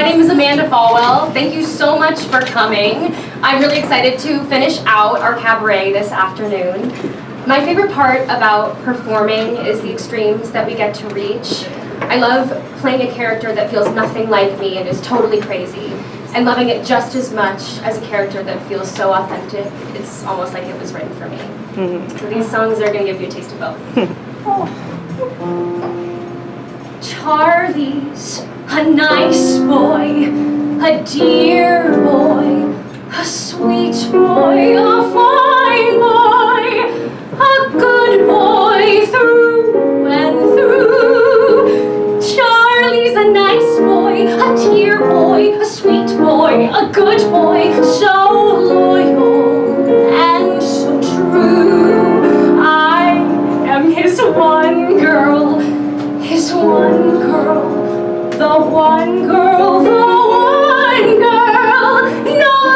name is Amanda Fawell. Thank you so much for coming. I'm really excited to finish out our cabaret this afternoon. My favorite part about performing is the extremes that we get to reach. I love playing a character that feels nothing like me and is totally crazy, and loving it just as much as a character that feels so authentic. It's almost like it was written for me. So these songs are going to give you a taste of both. Charley's a nice boy, a dear boy, a sweet boy, a fine boy, a good boy through and through. Charley's a nice boy, a dear boy, a sweet boy, a good boy, so loyal and so true. I am his one girl, his one girl. The one girl, no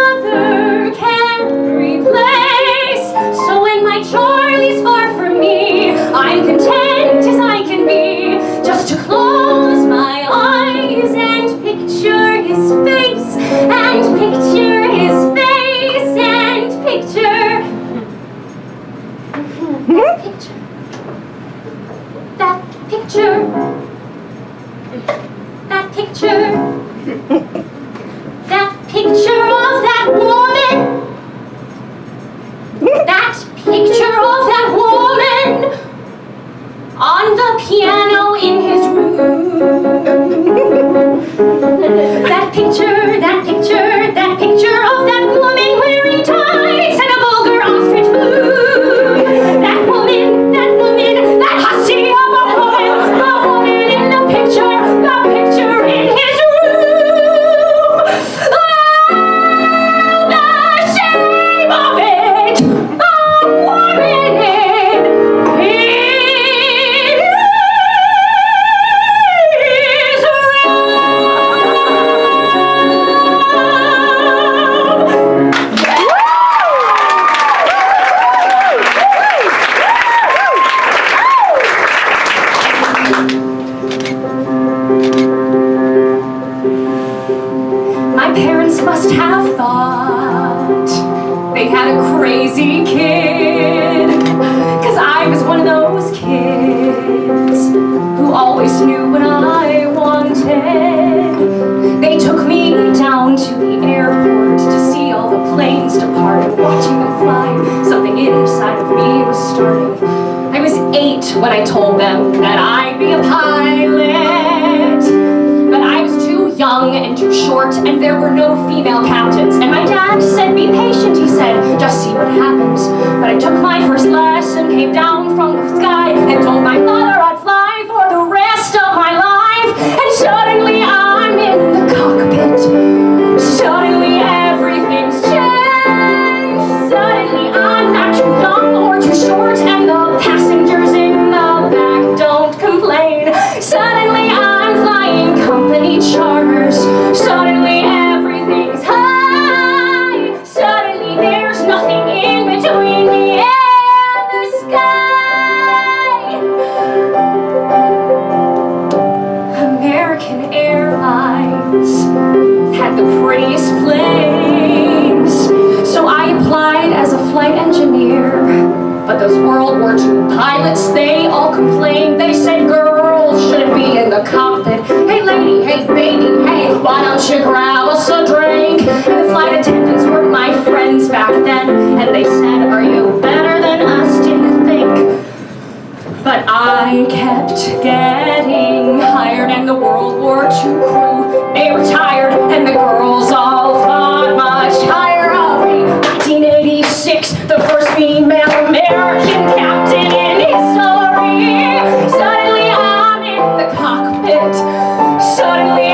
other can replace. So when my Charley's far from me, I'm content as I can be, just to close my eyes and picture his face, and picture his face, and picture that picture. That picture of that woman, that picture of that woman on the piano in his room. That picture of that woman wearing tights and a vulgar ostrich blue. That woman, that hussy of a woman, the woman in the picture in his room. Oh, the shame of it, a woman in his My parents must have thought they had a crazy kid, 'cause I was one of those kids who always knew what I wanted. They took me down to the airport to see all the planes depart, and watching them fly, something inside of me was starting. I was 8 when I told them that I'd be a pilot, but I was too young and too short, and there were no female captains. And my dad said, be patient, he said, just see what happens. But I took my first lesson, came down from the sky, and told my mother I'd fly for the rest of my life. And suddenly I'm in the cockpit. Suddenly everything's changed. Suddenly I'm not too young or too short, and the passengers in the back don't complain. Suddenly I'm flying company charters. Suddenly everything's high. Suddenly there's nothing in between me and the sky. American Airlines had the prettiest planes, so I applied as a flight engineer. But those World War II pilots, they all complained. They said girls shouldn't be in the cockpit. Hey lady, hey baby, hey, why don't you grab us a drink? And the flight attendants were my friends back then, and they said, are you better than us, do you think? But I kept getting hired, and the World War II crew, they retired, and the girls all thought much higher of me. 1986, the first female American captain in history. Suddenly I'm in the cockpit. Suddenly